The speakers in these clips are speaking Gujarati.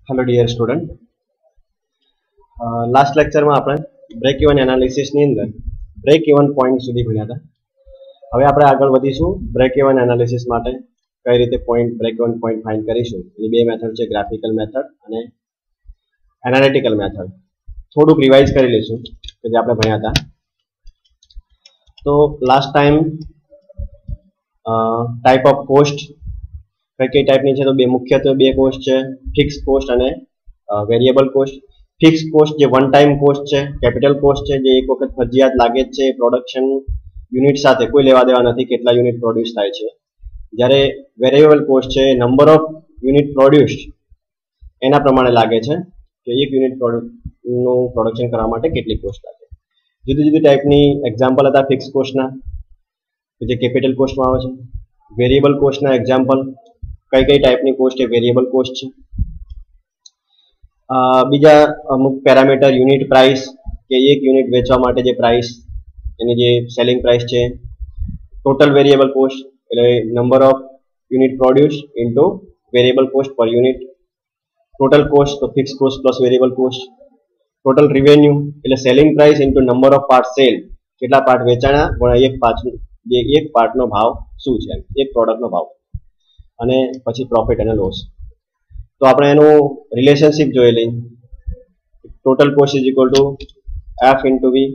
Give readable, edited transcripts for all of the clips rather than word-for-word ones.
Hello dear student, last lecture में આપણે બ્રેક ઇવન એનાલિસિસ ની અંદર બ્રેક ઇવન પોઈન્ટ સુધી ભણ્યા હતા। હવે આપણે આગળ વધીશું બ્રેક ઇવન એનાલિસિસ માટે કઈ રીતે બ્રેક ઇવન પોઈન્ટ ફાઇન્ડ કરીશું। એની બે મેથડ છે, ગ્રાફિકલ મેથડ અને એનાલિટિકલ મેથડ। થોડુંક રિવાઇઝ કરી લઈશું કે જે આપણે ભણ્યા હતા। તો last time type of cost કઈ ટાઈપની છે, તો બે મુખ્યત્વે બે કોસ્ટ છે, ફિક્સ કોસ્ટ અને વેરિયેબલ કોસ્ટ। ફિક્સ કોસ્ટ જે વન ટાઈમ કોસ્ટ છે, કેપિટલ કોસ્ટ છે, જે એક વખત ફરજિયાત લાગે જ છે, પ્રોડક્શન યુનિટ સાથે કોઈ લેવા દેવા નથી કેટલા યુનિટ પ્રોડ્યુસ થાય છે। જ્યારે વેરિયેબલ કોસ્ટ છે, નંબર ઓફ યુનિટ પ્રોડ્યુસ્ડ એના પ્રમાણે લાગે છે કે એક યુનિટ નું પ્રોડક્શન કરવા માટે કેટલી કોસ્ટ લાગે। જુદી જુદી ટાઈપની એક્ઝામ્પલ હતા ફિક્સ કોસ્ટના, જે કેપિટલ કોસ્ટમાં આવે છે। વેરિયેબલ કોસ્ટના એક્ઝામ્પલ કઈ ટાઈપની કોસ્ટ એ વેરિયેબલ કોસ્ટ છે। બીજા અમુક પેરામીટર યુનિટ પ્રાઇસ કે એક યુનિટ વેચવા માટે જે પ્રાઇસ એની જે સેલિંગ પ્રાઇસ છે। ટોટલ વેરિયેબલ કોસ્ટ એટલે number of unit produce into variable cost per unit. Total cost તો fix cost plus variable cost. Total revenue એટલે selling price into number of part sale, કેટલા પાર્ટ વેચાણા ગુણ્યા એક પાર્ટનો ભાવ શું છે, એક પ્રોડક્ટનો ભાવ। અને પછી પ્રોફિટ અને લોસ। તો આપણે એનું રિલેશનશિપ જોઈ લઈએ। Total cost is equal to F into V,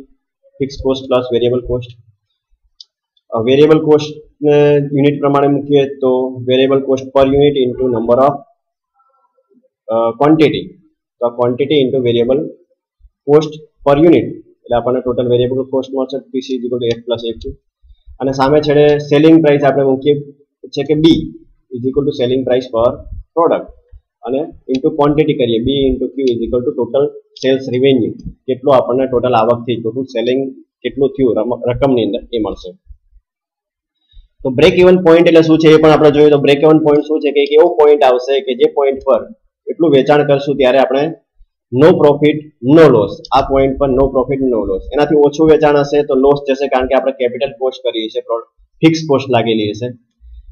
fix cost plus variable cost. Variable cost ને યુનિટ પ્રમાણે મૂકીએ તો variable cost per unit into number of quantity, તો quantity into variable cost per unit એટલે આપણને ટોટલ વેરિયેબલ કોસ્ટ મળશે, PC is equal to F plus F two. અને સામે છેડે સેલિંગ પ્રાઇસ આપણે મૂકીએ છે કે B is equal to selling price per product અને ઇન્ટુ ક્વોન્ટિટી કરીએ, B into Q is equal to total sales revenue, કેટલું આપણને ટોટલ આવકથી ટોટલ સેલિંગ કેટલું થયું રકમની અંદર એ મળશે। તો બ્રેક ઇવન પોઈન્ટ એટલે શું છે એ પણ આપણે જોઈએ। તો બ્રેક ઇવન પોઈન્ટ શું છે કે એક એવો પોઈન્ટ આવશે કે જે પોઈન્ટ પર એટલું વેચાણ કરશું ત્યારે આપણે નો પ્રોફિટ નો લોસ, આ પોઈન્ટ પર નો પ્રોફિટ નો લોસ। એનાથી ઓછું વેચાણ હશે તો લોસ જશે, કારણ કે આપણે કેપિટલ કોસ્ટ કરીએ છીએ, ફિક્સ કોસ્ટ લાગેલી હશે।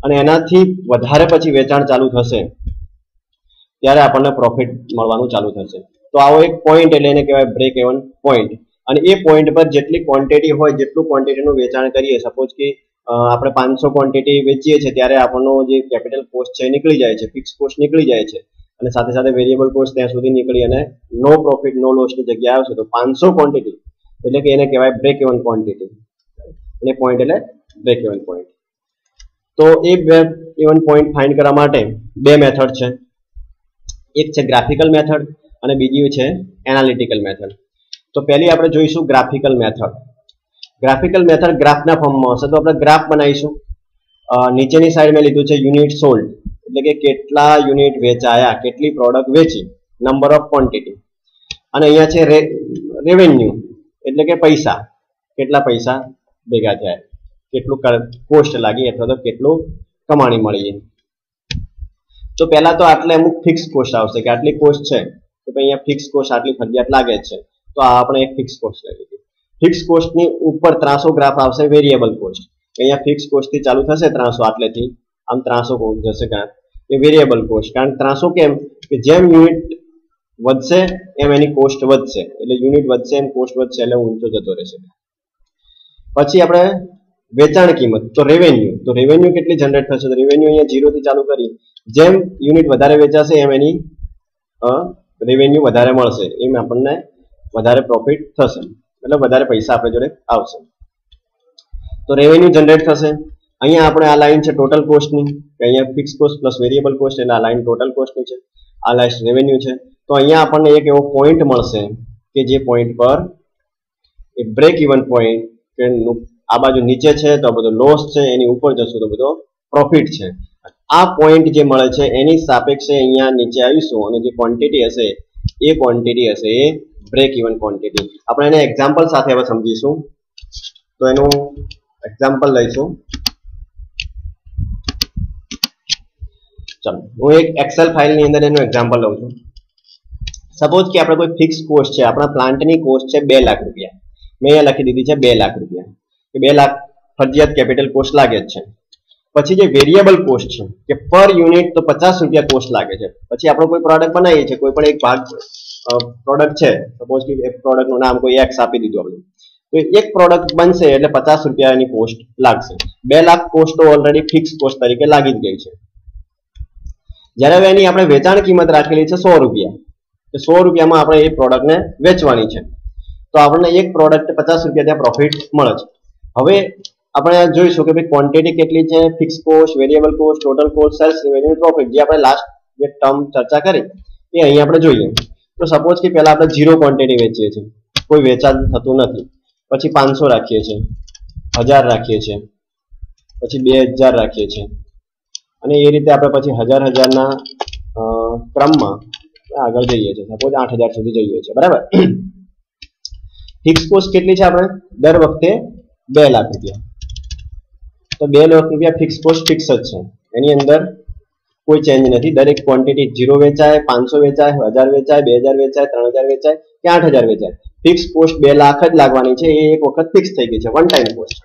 અને એનાથી વધારે પછી વેચાણ ચાલુ થશે ત્યારે આપણને પ્રોફિટ મળવાનું ચાલુ થશે। તો આવો એક પોઈન્ટ એટલે એને કહેવાય બ્રેક ઇવન પોઈન્ટ। અને એ પોઈન્ટ પર જેટલી ક્વોન્ટિટી હોય, જેટલું ક્વોન્ટિટીનું વેચાણ કરીએ, સપોઝ કે આપણે 500 ક્વોન્ટિટી વેચીએ છીએ ત્યારે આપણનો જે કેપિટલ કોસ્ટ છે નીકળી જાય છે, ફિક્સ કોસ્ટ નીકળી જાય છે, અને સાથે સાથે વેરિયેબલ કોસ્ટ ત્યાં સુધી નીકળી અને નો પ્રોફિટ નો લોસની જગ્યાએ આવશે। તો 500 ક્વોન્ટિટી એટલે કે એને કહેવાય બ્રેક ઇવન ક્વોન્ટિટી, અને પોઈન્ટ એટલે બ્રેક ઇવન પોઈન્ટ। તો એ બ્રેક ઇવન પોઈન્ટ ફાઇન્ડ કરવા માટે બે મેથડ છે, એક છે ગ્રાફિકલ મેથડ અને બીજી છે એનાલિટિકલ મેથડ। તો પહેલી આપણે જોઈશું ગ્રાફિકલ મેથડ। ગ્રાફિકલ મેથડ ગ્રાફના ફોર્મમાં હશે, તો આપણે ગ્રાફ બનાવીશું। નીચેની સાઈડ મેં લીધું છે યુનિટ સોલ્ડ એટલે કે કેટલા યુનિટ વેચાયા, કેટલી પ્રોડક્ટ વેચી, નંબર ઓફ ક્વોન્ટિટી। અને અહીંયા છે રેવન્યુ એટલે કે પૈસા, કેટલા પૈસા ભેગા થયા, કેટલું કોસ્ટ લાગી અથવા તો કેટલું કમાણી મળી। તો પહેલા તો આટલે અમુક ફિક્સ કોસ્ટ આવશે કે આટલી કોસ્ટ છે, તો અહીંયા ફિક્સ કોસ્ટ આટલી ફરજિયાત લાગે છે, તો આ આપણે એક ફિક્સ કોસ્ટ લઈ લીધી। ફિક્સ કોસ્ટની ઉપર ત્રાસો ગ્રાફ આવશે વેરિયેબલ કોસ્ટ, અહીંયા ફિક્સ કોસ્ટથી ચાલુ થશે ત્રાસો, આટલેથી આમ ત્રાસો જશે કારણ એ વેરિયેબલ કોસ્ટ। કારણ ત્રાસો કેમ કે જેમ યુનિટ વધશે એમ એની કોસ્ટ વધશે, એટલે યુનિટ વધશે એમ કોસ્ટ વધશે એટલે ઊંચો જતો રહેશે। પછી આપણે વેચાણ કિંમત તો રેવન્યુ કેટલી જનરેટ થશે, તો રેવન્યુ અહીંયા 0 થી ચાલુ કરી, જેમ યુનિટ વધારે વેચાશે એમ એની રેવન્યુ વધારે મળશે, એમ આપણને વધારે પ્રોફિટ થશે, એટલે વધારે પૈસા આપણી જોડે આવશે। તો રેવન્યુ જનરેટ થશે। અહીંયા આપણે આ લાઈન છે ટોટલ કોસ્ટની, અહીંયા fix cost plus variable cost એટલે આ લાઈન ટોટલ કોસ્ટની છે, આ લાઈન રેવન્યુ છે। તો અહીંયા આપણને એક એવો પોઈન્ટ મળશે કે જે પોઈન્ટ પર એ બ્રેક ઇવન પોઈન્ટ કે આ બાજુ નીચે છે તો બધો લોસ છે, એની ઉપર જશું તો બધો પ્રોફિટ છે। આ પોઈન્ટ જે મળે છે એની સાપેક્ષે અહીંયા નીચે આવીશું અને જે ક્વોન્ટિટી હશે એ બ્રેક ઇવન ક્વોન્ટિટી। આપણે એને એક્ઝામ્પલ સાથે હવે સમજીશું। તો એનું એક્ઝામ્પલ લઈશું। ચાલો હું એક એક્સેલ ફાઇલની અંદર એનું એક્ઝામ્પલ લઉં છું। સપોઝ કે આપણે કોઈ ફિક્સ કોસ્ટ છે, આપણા પ્લાન્ટની કોસ્ટ છે 2 લાખ રૂપિયા, મેં અહીંયા લખી દીધી છે 2 લાખ રૂપિયા, કે 2 લાખ ફરજિયાત કેપિટલ કોસ્ટ લાગે જ છે। પછી જે વેરિયેબલ કોસ્ટ છે કે પર યુનિટ તો 50 રૂપિયા કોસ્ટ લાગે છે. પછી આપણે કોઈ પ્રોડક્ટ બનાવીએ છીએ, કોઈ પણ એક ભાગ પ્રોડક્ટ છે, સપોઝ કે એક પ્રોડક્ટનું નામ કોઈ એક્સ આપી દીધું આપણે, તો એક પ્રોડક્ટ બનશે એટલે 50 રૂપિયાની કોસ્ટ લાગશે. 2 લાખ કોસ્ટ તો ઓલરેડી ફિક્સ કોસ્ટ તરીકે લાગી જ ગઈ છે. જ્યારે હવે એની આપણે વેચાણ કિંમત રાખેલી છે 100 રૂપિયા, તો 100 રૂપિયામાં આપણે એ પ્રોડક્ટને વેચવાની છે, તો આપણને એક પ્રોડક્ટ 50 રૂપિયા ત્યાં પ્રોફિટ મળે છે. હવે આપણે જોઈશું કે ભાઈ ક્વોન્ટિટી કેટલી છે, fix cost, variable cost, total cost, sales revenue, profit, જે આપણે લાસ્ટ જે ટર્મ ચર્ચા કરી એ અહીં આપણે જોઈએ. તો સપોઝ કે પહેલા આપણે 0 ક્વોન્ટિટી વેચીએ છીએ, કોઈ વેચાણ થતું નથી, પછી 500 રાખીએ છીએ, 1000 રાખીએ છીએ, પછી 2000 રાખીએ છીએ, અને એ રીતે આપણે પછી 1000 ના ક્રમમાં આગળ જઈએ છીએ. સપોઝ 8000 સુધી જઈએ છીએ, બરાબર. ફિક્સ કોસ્ટ કેટલી છે આપણે દર વખતે 2 લાખ રૂપિયા, તો 2 લાખ રૂપિયા ફિક્સ કોસ્ટ ફિક્સ જ છે, એની અંદર કોઈ ચેન્જ નથી. દરેક ક્વોન્ટિટી 0 વેચાય, 500 વેચાય, 1000 વેચાય, 2000 વેચાય, 3000 વેચાય કે 8000 વેચાય, ફિક્સ કોસ્ટ 2 લાખ જ લાગવાની છે. એ એક વખત ફિક્સ થઈ ગઈ છે, વન ટાઈમ કોસ્ટ.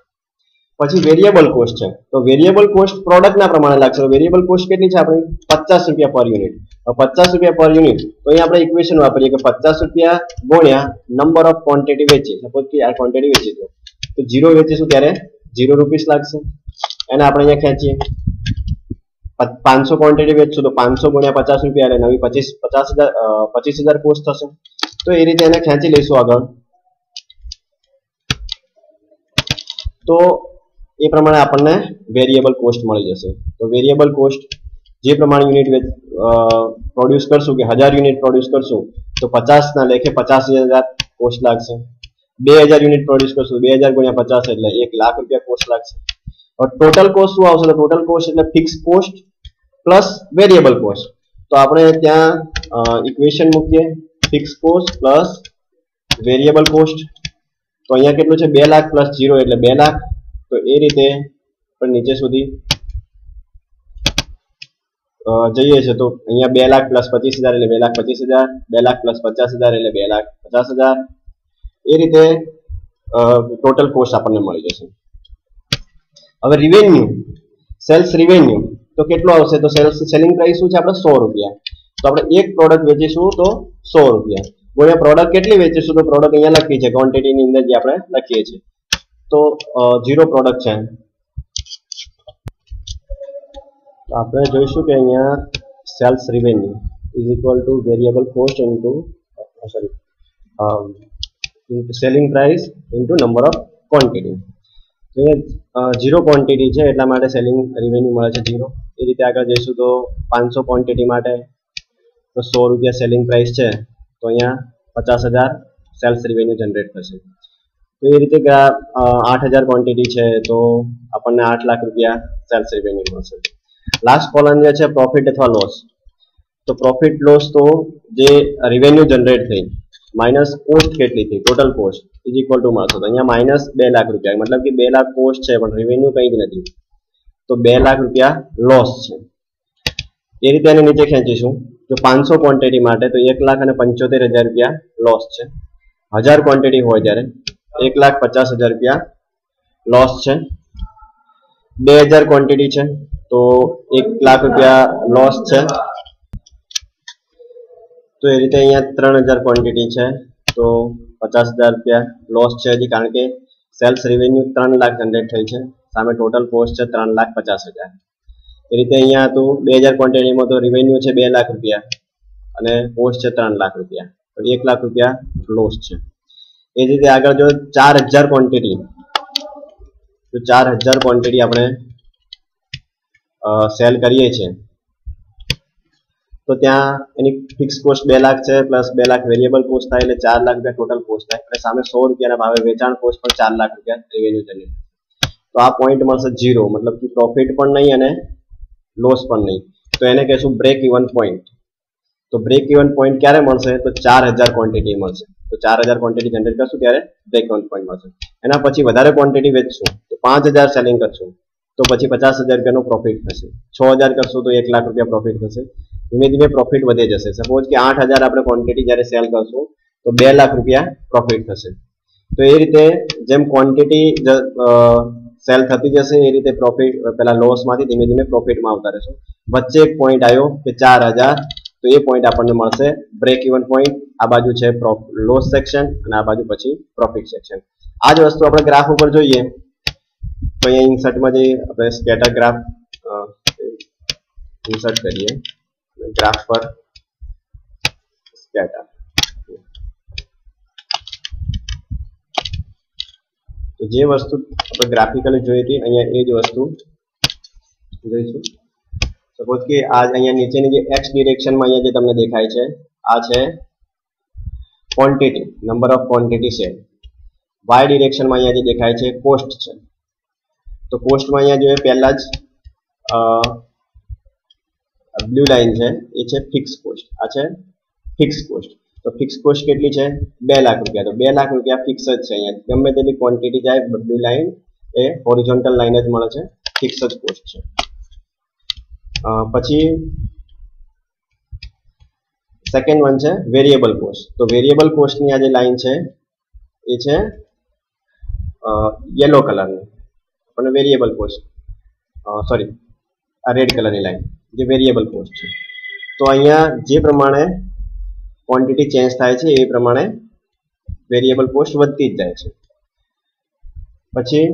પછી વેરિયેબલ કોસ્ટ છે, તો વેરિયેબલ કોસ્ટ પ્રોડક્ટના પ્રમાણે લાગશે. વેરિયેબલ કોસ્ટ કેટલી છે આપણી 50 રૂપિયા પર યુનિટ. 50 રૂપિયા પર યુનિટ, તો અહીં આપણે ઇક્વેશન વાપરીએ કે 50 રૂપિયા ગુણ્યા નંબર ઓફ ક્વોન્ટિટી વેચી. સપોઝ કે આ ક્વોન્ટિટી વેચી તો 0 વેચીશું ત્યારે 0 રૂપીસ લાગશે. એને આપણે અહીંયા ખેંચીએ, 500 ક્વોન્ટિટી વેચશું તો 500 ગુણ્યા 50 રૂપિયા એટલે નવી 25000 કોસ્ટ થશે. તો એ રીતે એને ખેંચી લઈશું આગળ. તો એ પ્રમાણે આપણને વેરિયેબલ કોસ્ટ મળી જશે. તો વેરિયેબલ કોસ્ટ જે પ્રમાણે યુનિટ પ્રોડ્યુસ કરશું કે 1000 યુનિટ પ્રોડ્યુસ કરશું તો 50 ના લેખે 50000 કોસ્ટ લાગશે. 2000 યુનિટ પ્રોડ્યુસ કરશું 2000 ગુણ્યા 50 એટલે 1 લાખ રૂપિયા કોસ્ટ લાગશે. और टोटल कोस्ट શું આવશે? તો ટોટલ કોસ્ટ એટલે fix cost plus variable cost. તો આપણે ત્યાં ઇક્વેશન મૂકીએ, fix cost plus variable cost. તો અહીંયા કેટલું છે 2 લાખ પ્લસ 0 એટલે 2 લાખ. તો એ રીતે પણ નીચે સુધી જઈએ છે તો અહીંયા 2 લાખ પ્લસ 25000 એટલે 2,25,000, 2 લાખ પ્લસ 50,000 એટલે 2,50,000. એ રીતે ટોટલ કોસ્ટ આપણને મળી જશે. હવે રિવેન્યુ, સેલ્સ રિવેન્યુ તો કેટલો આવશે? તો સેલિંગ પ્રાઇસ શું છે આપણે 100 રૂપિયા. તો આપણે એક પ્રોડક્ટ વેચીશું તો 100 રૂપિયા ગુણ્યા પ્રોડક્ટ કેટલી વેચીશું તો પ્રોડક્ટ અહીંયા લખી છે ક્વોન્ટિટીની અંદર જે આપણે લખીએ છીએ. તો 0 પ્રોડક્ટ છે, તો આપણે જોઈશું કે અહીંયા sales revenue is equal to variable cost into selling price into number of quantity. તો અહીંયા 0 ક્વોન્ટિટી છે એટલા માટે સેલિંગ રેવન્યુ મળે છે 0. એ રીતે આગળ જઈશું તો 500 ક્વોન્ટિટી માટે તો 100 રૂપિયા સેલિંગ પ્રાઇસ છે, તો અહીંયા 50,000 સેલ્સ રેવન્યુ જનરેટ થશે. તો એ રીતે 8000 ક્વોન્ટિટી છે તો આપણને 8 લાખ રૂપિયા સેલ્સ રેવન્યુ મળશે. લાસ્ટ કોલમ જે છે પ્રોફિટ અથવા લોસ. તો પ્રોફિટ લોસ તો જે રેવન્યુ જનરેટ થઈ માઇનસ કોસ્ટ કેટલી થઈ, total cost is equal two મળશે. તો અહીંયા માઇનસ 2 લાખ રૂપિયા, મતલબ કે 2 લાખ કોસ્ટ છે પણ રેવન્યુ કંઈ જ નથી, તો 2 લાખ રૂપિયા લોસ છે. એ રીતે એને નીચે ખેંચીશું. જો 500 ક્વોન્ટિટી માટે તો 1,75,000 રૂપિયા લોસ છે. 1000 ક્વોન્ટિટી હોય ત્યારે 1,50,000 રૂપિયા લોસ છે. 2000 ક્વોન્ટિટી છે તો 1 લાખ રૂપિયા લોસ છે. તો એ રીતે અહીંયા 3000 ક્વોન્ટિટી છે તો 50,000 રૂપિયા લોસ છે હજી, કારણ કે સેલ્સ રેવન્યુ 3 લાખ જનરેટ થઈ છે, સામે ટોટલ કોસ્ટ છે 3,50,000. એ રીતે અહીંયા તો 2000 ક્વોન્ટિટીમાં તો રેવન્યુ છે 2 લાખ રૂપિયા અને કોસ્ટ છે 3 લાખ રૂપિયા, તો 1 લાખ રૂપિયા લોસ છે. એ જ રીતે આગળ જો 4000 ક્વોન્ટિટી, તો 4000 ક્વોન્ટિટી આપણે સેલ કરીએ છીએ તો ત્યાં એની ફિક્સ કોસ્ટ 2 લાખ છે પ્લસ 2 લાખ વેરિયેબલ કોસ્ટ થાય એટલે 4 લાખ રૂપિયા ટોટલ કોસ્ટ થાય. એટલે સામે 100 રૂપિયાના ભાવે વેચાણ કોસ્ટ પણ 4 લાખ રૂપિયા રેવન્યુ જનરેટ. તો આ પોઈન્ટ મળશે 0, મતલબ કે પ્રોફિટ પણ નહીં અને લોસ પણ નહીં. તો એને કહેશું બ્રેક ઇવન પોઈન્ટ. તો બ્રેક ઇવન પોઈન્ટ ક્યારે મળશે? તો 4000 ક્વોન્ટિટી મળશે. તો 4000 ક્વોન્ટિટી જનરેટ કરશું ત્યારે બ્રેક ઇવન પોઈન્ટ મળશે. એના પછી વધારે ક્વોન્ટિટી વેચશું તો 5000 સેલિંગ કરશું તો પછી 50,000 રૂપિયાનો પ્રોફિટ થશે. 6000 કરશું તો 1 લાખ રૂપિયા પ્રોફિટ થશે. ધીમે ધીમે પ્રોફિટ વધે જશે. સપોઝ કે 8000 આપણે ક્વોન્ટિટી જ્યારે સેલ કરશું તો 2 લાખ રૂપિયા પ્રોફિટ થશે. તો એ રીતે જેમ ક્વોન્ટિટી સેલ થતી જશે એ રીતે પ્રોફિટ પેલા લોસમાંથી ધીમે ધીમે પ્રોફિટમાં આવતા રહેશો. વચ્ચે એક પોઈન્ટ આવ્યો કે 4000, તો એ પોઈન્ટ આપણને મળશે બ્રેક ઇવન પોઈન્ટ. આ બાજુ છે લોસ સેક્શન અને આ બાજુ પછી પ્રોફિટ સેક્શન. આ જ વસ્તુ આપણે ગ્રાફ ઉપર જોઈએ તો અહીંયા ઇન્સર્ટમાં જઈએ, આપણે સ્કેટર ગ્રાફ ઇન્સર્ટ કરીએ, ગ્રાફ પર સ્કેટર. તો જે વસ્તુ આપણે ગ્રાફિકલી જોઈ હતી અહીંયા એ જ વસ્તુ જોઈશું. સપોઝ કે આ અહીંયા નીચેની જે એક્સ ડિરેક્શનમાં અહીંયા જે તમને દેખાય છે આ છે ક્વોન્ટિટી, નંબર ઓફ ક્વોન્ટિટી છે. વાય ડિરેક્શનમાં અહીંયા જે દેખાય છે કોસ્ટ છે. તો કોસ્ટમાં અહીંયા જોઈએ પહેલા જ બ્લુ લાઈન છે એ છે ફિક્સ કોસ્ટ. આ છે ફિક્સ કોસ્ટ. તો ફિક્સ કોસ્ટ કેટલી છે? 2 લાખ રૂપિયા. તો 2 લાખ રૂપિયા ફિક્સ જ છે. અહીંયા ગમે તેટલી ક્વોન્ટિટી જાય બ્લુ લાઈન એ હોરિઝોન્ટલ લાઈન જ મળે છે, ફિક્સ જ કોસ્ટ છે. પછી સેકન્ડ વન છે વેરિયેબલ કોસ્ટ. તો વેરિયેબલ કોસ્ટની આ જે લાઈન છે એ છે યલો કલરની, આપણને વેરિયેબલ કોસ્ટ સોરી આ રેડ કલરની લાઈન જે વેરિયેબલ કોસ્ટ છે. તો અહીંયા જે પ્રમાણે ક્વોન્ટિટી ચેન્જ થાય છે એ પ્રમાણે વેરિયેબલ કોસ્ટ વધતી જ જાય છે. પછી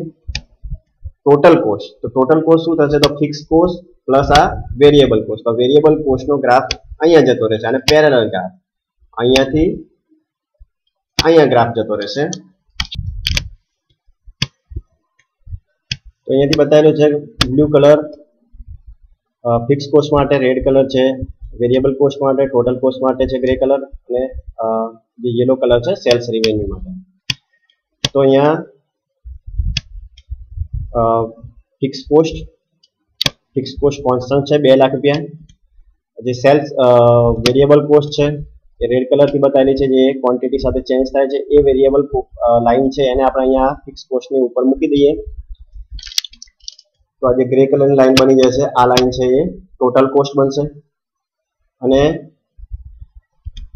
ટોટલ કોસ્ટ. તો ટોટલ કોસ્ટ શું થશે? તો ફિક્સ કોસ્ટ પ્લસ આ વેરિયેબલ કોસ્ટ. તો વેરિયેબલ કોસ્ટનો ગ્રાફ અહીંયા જતો રહેશે અને પેરેલલ ગ્રાફ અહીંયાથી અહીંયા ગ્રાફ જતો રહેશે. તો અહીંયાથી બતાવેલું છે બ્લુ કલર ફિક્સ કોસ્ટ માટે, રેડ કલર છે વેરિયેબલ કોસ્ટ માટે, ટોટલ કોસ્ટ માટે છે ગ્રે કલર, અને જે યલો કલર છે સેલ્સ રિવેન્યુ માટે. તો અહીંયા ફિક્સ કોસ્ટ કોન્સ્ટન્ટ છે 2 લાખ રૂપિયા. જે સેલ્સ વેરિયેબલ કોસ્ટ છે એ રેડ કલરથી બતાવેલી છે, જે ક્વોન્ટિટી સાથે ચેન્જ થાય છે એ વેરિયેબલ લાઈન છે એને આપણે અહીંયા ફિક્સ કોસ્ટની ઉપર મૂકી દઈએ. તો આ જે ગ્રે કલરની લાઈન બની જશે આ લાઈન છે એ ટોટલ કોસ્ટ બનશે. અને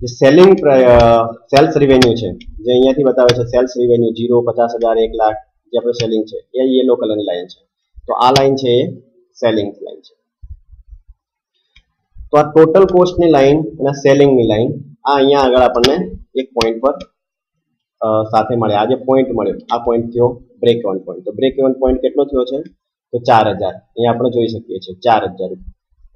જે સેલ્સ રિવેન્યુ છે જે અહીંયાથી બતાવે છે સેલ્સ રિવેન્યુ 0, 50,000, 1 લાખ જે આપણે સેલિંગ છે એ યલો કલરની લાઈન છે. તો આ લાઈન છે એ સેલિંગ લાઈન છે. તો આ ટોટલ કોસ્ટની લાઈન અને સેલિંગની લાઈન આ અહીંયા આગળ આપણને એક પોઈન્ટ પર સાથે મળે. આ જે પોઈન્ટ મળ્યો આ પોઈન્ટ થયો બ્રેક ઇવન પોઈન્ટ. તો બ્રેક ઇવન પોઈન્ટ કેટલો થયો છે? તો 4000. અહીંયા આપણે જોઈ શકીએ છીએ 4000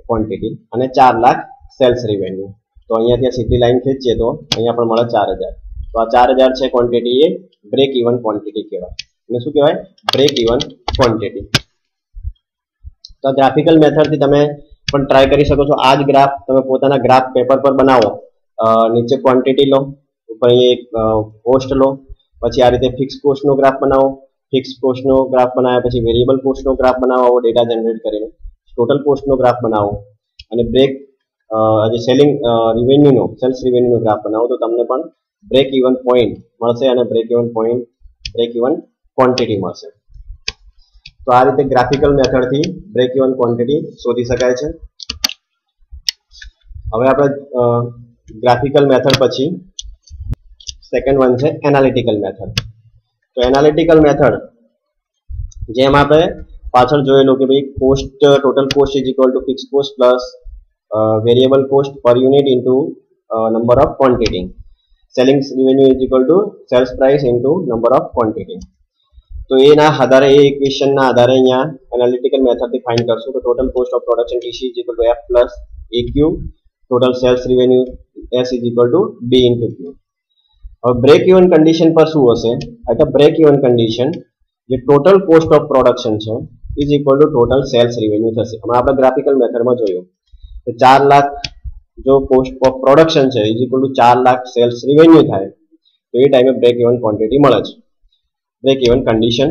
ક્વોન્ટિટી અને 4 લાખ સેલ્સ રિવેન્યુ. તો અહીંયાથી સીધી લાઈન ખેંચીએ તો અહીંયા પણ મળે 4000. તો આ 4000 છે ક્વોન્ટિટી એ બ્રેક ઇવન ક્વોન્ટિટી કહેવાય. અને શું કહેવાય? Break even quantity. તો ગ્રાફિકલ મેથડથી તમે પણ ટ્રાય કરી શકો છો. આ જ ગ્રાફ તમે પોતાના ગ્રાફ પેપર પર બનાવો. નીચે ક્વોન્ટિટી લો, ઉપર અહીંયા કોસ્ટ લો, પછી આ રીતે ફિક્સ કોસ્ટનો ગ્રાફ બનાવો. ફિક્સ કોસ્ટનો ગ્રાફ બનાવ્યા પછી વેરિયેબલ કોસ્ટનો ગ્રાફ બનાવો આવો ડેટા જનરેટ કરીને. ટોટલ કોસ્ટનો ગ્રાફ બનાવો અને બ્રેક જે સેલિંગ રિવેન્યુનો સેલ્સ રિવેન્યુનો ગ્રાફ બનાવો તો તમને પણ બ્રેક ઇવન પોઈન્ટ મળશે અને બ્રેક ઇવન ક્વોન્ટિટી મળશે. તો આ રીતે ગ્રાફિકલ મેથડથી બ્રેક ઇવન ક્વોન્ટિટી શોધી શકાય છે. હવે આપણે ગ્રાફિકલ મેથડ પછી સેકન્ડ વન છે એનાલિટિકલ મેથડ. તો એનાલિટિકલ મેથડ જેમ આપણે પાછળ જોયેલું કે ભાઈ cost total cost is equal to fix cost plus variable cost per unit into number of quantity. Selling revenue is equal to sales price into number of quantity. તો એના આધારે એ ઇક્વેશનના આધારે અહીંયા એનાલિટિકલ મેથડથી ફાઇન્ડ કરશું. તો total cost of production TC is equal to F plus A Q, total sales revenue S is equal to B into Q. હવે બ્રેક ઇવન કન્ડિશન પર શું હશે? એટલે બ્રેક ઇવન કન્ડિશન જે ટોટલ કોસ્ટ ઓફ પ્રોડક્શન છે is equal to total sales revenue થશે. હમણાં આપણે ગ્રાફિકલ મેથડમાં જોયું તો 4 લાખ જો કોસ્ટ ઓફ પ્રોડક્શન છે is equal to 4 lakh sales revenue થાય તો એ ટાઈમે બ્રેક ઇવન ક્વોન્ટિટી મળે છે. બ્રેક ઇવન કન્ડિશન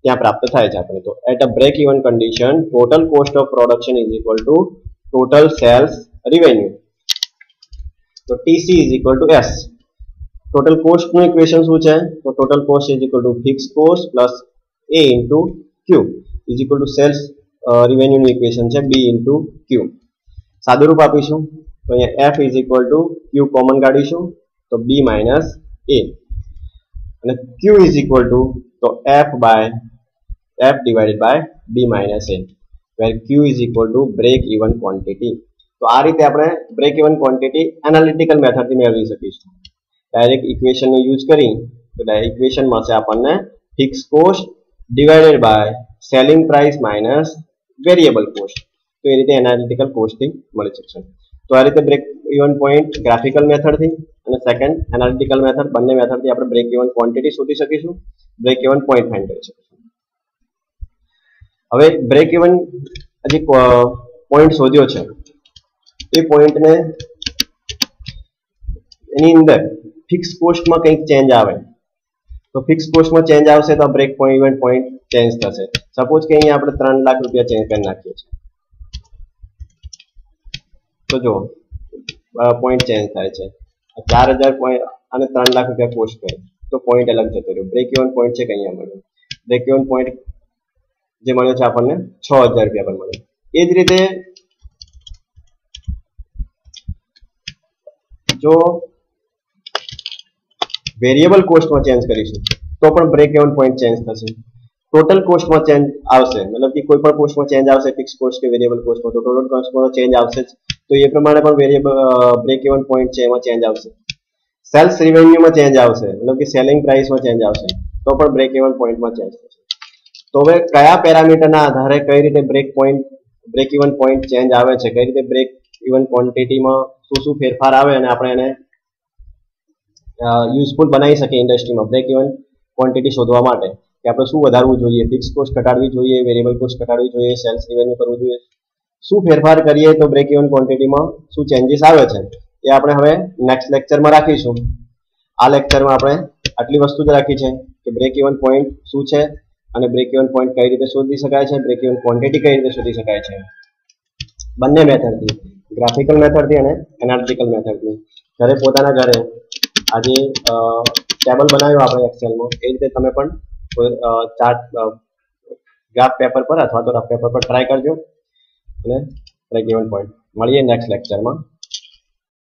ત્યાં પ્રાપ્ત થાય છે આપણે. તો at a break even condition total cost of production is equal to total sales revenue. તો TC is equal to S. Total કોસ્ટનું ઇક્વેશન શું છે? તો total cost is equal to fix cost plus A into Q is equal to sales રિવેન્યુનું ઇક્વેશન છે બી ઇન્ટુ ક્યુ. સાદુરૂપ આપીશું તો અહીંયા F is equal to Q common કાઢીશું તો બી માઇનસ એ અને ક્યુ ઇઝ ઇક્વલ ટુ તો F by F divided by B minus A, where Q is equal to break even quantity. તો આ રીતે આપણે બ્રેક ઇવન ક્વોન્ટિટી એનાલિટિકલ મેથડથી મેળવી શકીશું. ડાયરેક્ટ ઇક્વેશનનો યુઝ કરી તો ડાયરેક્ટ ઇક્વેશન મળશે આપણને fix cost divided by selling price minus variable cost. તો એ રીતે એનાલિટિકલ કોસ્ટિંગ મળી શકશે. તો આ રીતે બ્રેક ઇવન પોઈન્ટ ગ્રાફિકલ મેથડથી અને સેકન્ડ એનાલિટિકલ મેથડ, બંને મેથડથી આપણે બ્રેક ઇવન ક્વોન્ટિટી શોધી શકીશું, બ્રેક ઇવન પોઈન્ટ ફાઇન્ડ કરી શકીશું. હવે બ્રેક ઇવન હજી પોઈન્ટ શોધ્યો છે, એ પોઈન્ટને એની અંદર ફિક્સ કોસ્ટમાં કંઈક ચેન્જ આવે તો ફિક્સ કોસ્ટમાં ચેન્જ આવશે તો બ્રેક ઇવન પોઈન્ટ ચેન્જ થશે. સપોઝ કે અહીંયા આપણે 3 લાખ રૂપિયા ચેન્જ કરી નાખીએ છીએ, તો જો પોઈન્ટ ચેન્જ થાય છે. 4000 પોઈન્ટ અને 3 લાખ રૂપિયા કોસ્ટ કરે તો પોઈન્ટ અલગ જતો રહ્યો. બ્રેક ઇવન પોઈન્ટ છે કે અહીંયા મળ્યો, બ્રેક ઇવન પોઈન્ટ જે મળ્યો છે આપણને 6000 રૂપિયા પર મળ્યો. એ જ રીતે જો વેરિયેબલ કોસ્ટમાં ચેન્જ કરીશું તો પણ બ્રેક ઇવન પોઈન્ટ ચેન્જ થશે. ટોટલ કોસ્ટમાં ચેન્જ આવશે, મતલબ કે કોઈ પણ કોસ્ટમાં ચેન્જ આવશે, ફિક્સ કોસ્ટ કે વેરિયેબલ કોસ્ટમાં, તો ટોટલ કોસ્ટમાં ચેન્જ આવશે જ. તો એ પ્રમાણે પણ વેરિયેબલ બ્રેક ઇવન પોઈન્ટ છે એમાં ચેન્જ આવશે. સેલ્સ રેવન્યુમાં ચેન્જ આવશે, મતલબ કે સેલિંગ પ્રાઇસમાં ચેન્જ આવશે તો પણ બ્રેક ઇવન પોઈન્ટમાં ચેન્જ થશે. તો હવે કયા પેરામીટરના આધારે કઈ રીતે બ્રેક ઇવન પોઈન્ટ ચેન્જ આવે છે, કઈ રીતે બ્રેક ઇવન ક્વોન્ટિટીમાં શું ફેરફાર આવે અને આપણે એને યુઝફુલ બનાવી શકીએ ઇન્ડસ્ટ્રીમાં બ્રેક ઇવન ક્વોન્ટિટી શોધવા માટે, કે આપણે શું વધારવું જોઈએ, ફિક્સ કોસ્ટ ઘટાડવી જોઈએ, વેરિયેબલ કોસ્ટ ઘટાડવી જોઈએ, સેલ્સ રેવન્યુ કરવું જોઈએ, શું ફેરફાર કરીએ તો બ્રેક ઇવન ક્વોન્ટિટીમાં શું ચેન્જીસ આવે છે, એ આપણે હવે નેક્સ્ટ લેક્ચરમાં રાખીશું. આ લેક્ચરમાં આપણે આટલી વસ્તુ જ રાખી છે કે બ્રેક ઇવન પોઈન્ટ શું છે અને બ્રેક ઇવન પોઈન્ટ કઈ રીતે શોધી શકાય છે, બ્રેક ઇવન ક્વોન્ટિટી કઈ રીતે શોધી શકાય છે, બંને મેથડથી, ગ્રાફિકલ મેથડથી અને એનાલિટિકલ મેથડથી. પોતાના ઘરે આજે ટેબલ બનાવ્યો આપણે એક્સેલમાં, એ રીતે તમે પણ ચાર્ટ ગ્રાફ પેપર પર અથવા તો રફ પેપર પર ટ્રાય કરજો અને બ્રેક ઇવન પોઈન્ટ. મળીએ નેક્સ્ટ લેક્ચરમાં.